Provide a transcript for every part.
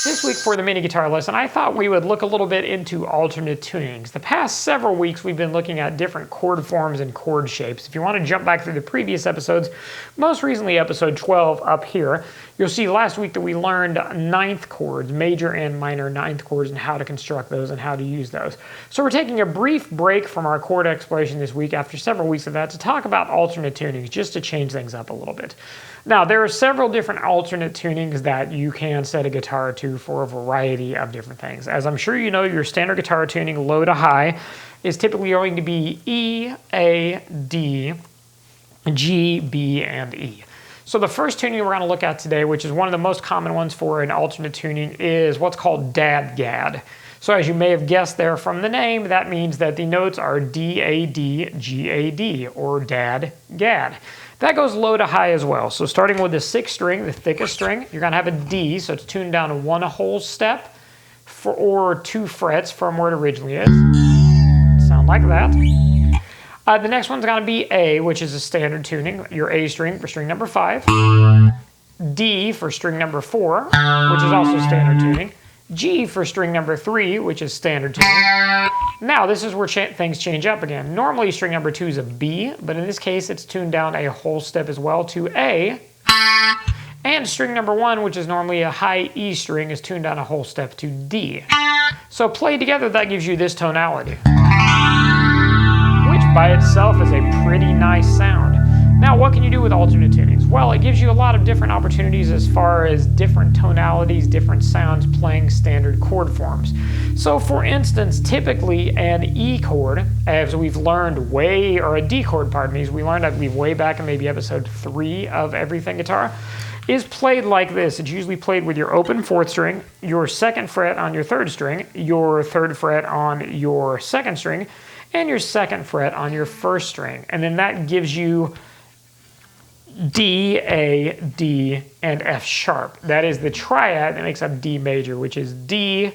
This week for the mini guitar lesson, I thought we would look a little bit into alternate tunings. The past several weeks we've been looking at different chord forms and chord shapes. If you want to jump back through the previous episodes, most recently episode 12 up here, you'll see last week that we learned ninth chords, major and minor ninth chords, and how to construct those and how to use those. So we're taking a brief break from our chord exploration this week after several weeks of that to talk about alternate tunings, just to change things up a little bit. Now, there are several different alternate tunings that you can set a guitar to for a variety of different things. As I'm sure you know, your standard guitar tuning, low to high, is typically going to be E, A, D, G, B, and E. So the first tuning we're going to look at today, which is one of the most common ones for an alternate tuning, is what's called DADGAD. So as you may have guessed there from the name, that means that the notes are D, A, D, G, A, D, or DADGAD. That goes low to high as well. So starting with the sixth string, the thickest string, you're going to have a D, so it's tuned down one whole step or 2 frets from where it originally is. Sound like that. The next one's going to be A, which is a standard tuning, your A string for string number 5. D for string number 4, which is also standard tuning. G for string number 3, which is standard tuning. Now, this is where things change up again. Normally, string number 2 is a B, but in this case, it's tuned down a whole step as well to A. And string number 1, which is normally a high E string, is tuned down a whole step to D. So played together, that gives you this tonality, which by itself is a pretty nice sound. Now, what can you do with alternate tunings? Well, it gives you a lot of different opportunities as far as different tonalities, different sounds playing standard chord forms. So, for instance, typically an E chord, as we've learned or a D chord, pardon me, as we learned, I believe, way back in maybe episode 3 of Everything Guitar, is played like this. It's usually played with your open 4th string, your 2nd fret on your 3rd string, your 3rd fret on your 2nd string, and your 2nd fret on your 1st string. And then that gives you D, A, D, and F sharp. That is the triad that makes up D major, which is D,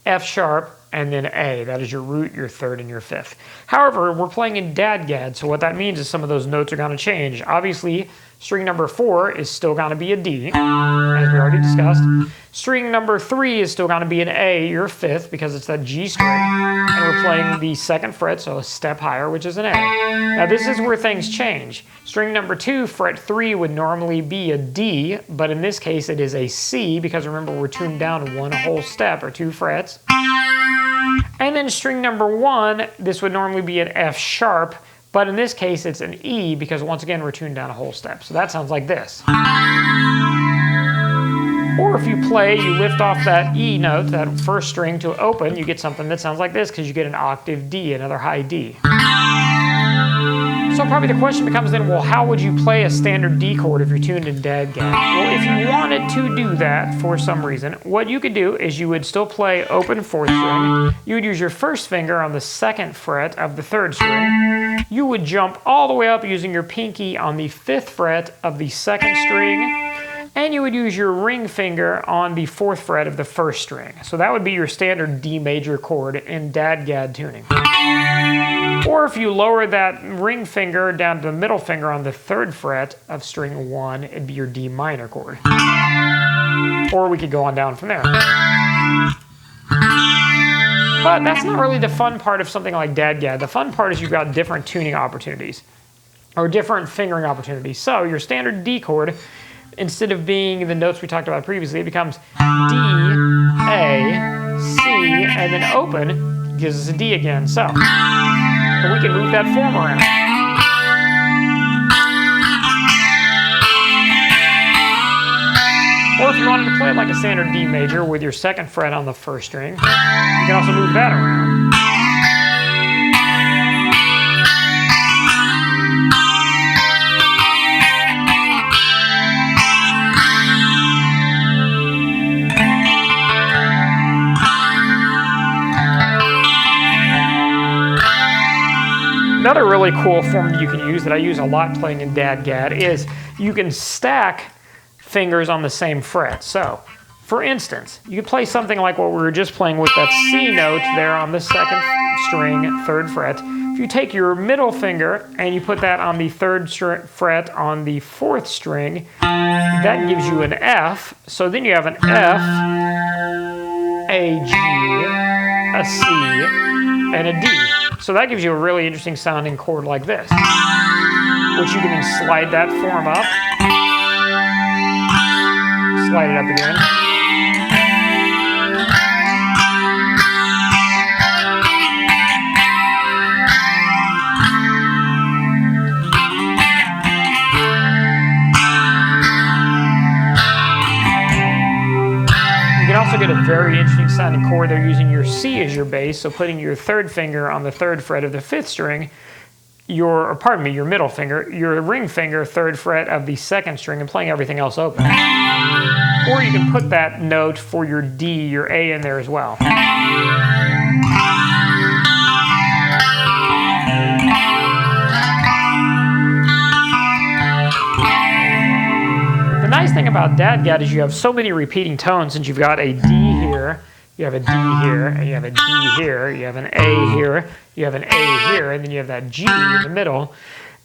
F sharp, and then A. That is your root, your 3rd, and your 5th. However, we're playing in DADGAD, so what that means is some of those notes are going to change. Obviously, string number 4 is still going to be a D, as we already discussed. String number 3 is still going to be an A, your 5th, because it's that G string. And we're playing the 2nd fret, so a step higher, which is an A. Now, this is where things change. String number 2, fret 3, would normally be a D, but in this case, it is a C, because remember, we're tuned down one whole step, or 2 frets. And then string number 1, this would normally be an F sharp, but in this case, it's an E, because once again, we're tuned down a whole step. So that sounds like this. Or if you lift off that E note, that 1st string to open, you get something that sounds like this, because you get an octave D, another high D. So probably the question becomes then, well, how would you play a standard D chord if you're tuned in DADGAD? Well, if you wanted to do that for some reason, what you could do is you would still play open 4th string. You would use your 1st finger on the 2nd fret of the 3rd string. You would jump all the way up using your pinky on the 5th fret of the 2nd string. And you would use your ring finger on the 4th fret of the 1st string. So that would be your standard D major chord in DADGAD tuning. Or if you lower that ring finger down to the middle finger on the 3rd fret of string 1, it'd be your D minor chord. Or we could go on down from there. But that's not really the fun part of something like DADGAD. The fun part is you've got different tuning opportunities, or different fingering opportunities. So your standard D chord, instead of being the notes we talked about previously, it becomes D, A, C, and then open gives us a D again. So we can move that form around. Or if you wanted to play it like a standard D major with your 2nd fret on the 1st string, you can also move that around. Another really cool form that you can use that I use a lot playing in DADGAD is you can stack fingers on the same fret. So, for instance, you could play something like what we were just playing with that C note there on the 2nd string, 3rd fret, If you take your middle finger and you put that on the 3rd fret on the 4th string, that gives you an F. So then you have an F, a G, a C, and a D. So that gives you a really interesting sounding chord like this, which you can then slide that form up, slide it up again. You can also get a very interesting sounding chord there using your C as your bass, so putting your 3rd finger on the 3rd fret of the 5th string, your middle finger, your ring finger, 3rd fret of the 2nd string, and playing everything else open. Or you can put that note for your D, your A in there as well. The nice thing about DADGAD is you have so many repeating tones, since you've got a D here, you have a D here, and you have a D here, you have an A here, you have an A here, and then you have that G in the middle,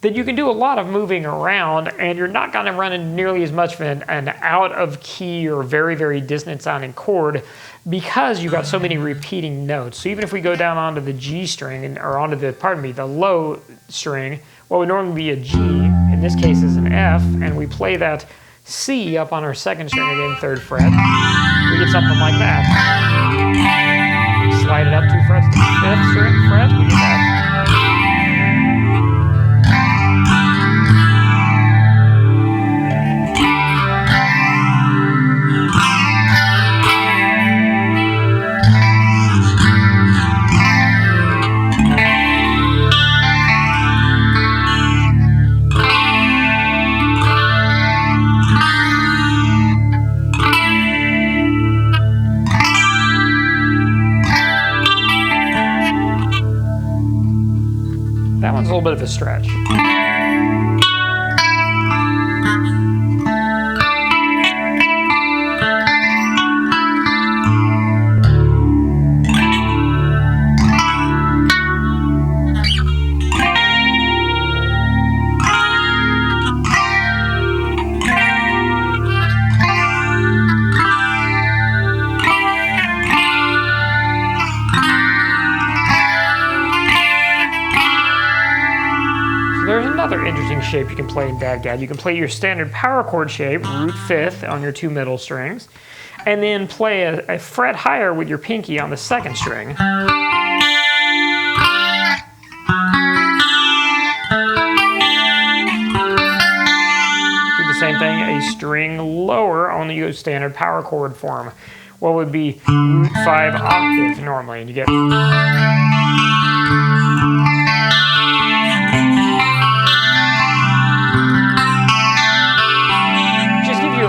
that you can do a lot of moving around, and you're not going to run into nearly as much of an out of key or very, very dissonant sounding chord, because you've got so many repeating notes. So even if we go down onto the G string, or onto the, the low string, what would normally be a G, in this case is an F, and we play that C up on our 2nd string again, 3rd fret, we get something like that. Slide it up 2 frets to the 5th fret, we get that. That one's a little bit of a stretch. There's another interesting shape you can play in DADGAD. You can play your standard power chord shape, root 5th on your 2 middle strings, and then play a fret higher with your pinky on the 2nd string. Do the same thing, a string lower on the standard power chord form. What would be root 5 octave normally, and you get...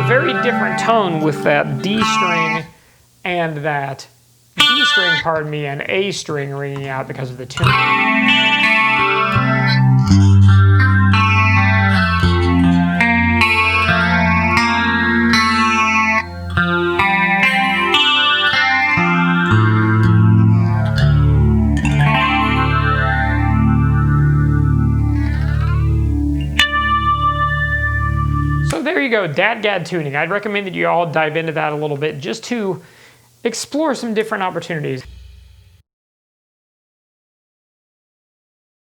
very different tone with that D string and that D string, and A string ringing out because of the tuning. There you go, DADGAD tuning. I'd recommend that you all dive into that a little bit just to explore some different opportunities.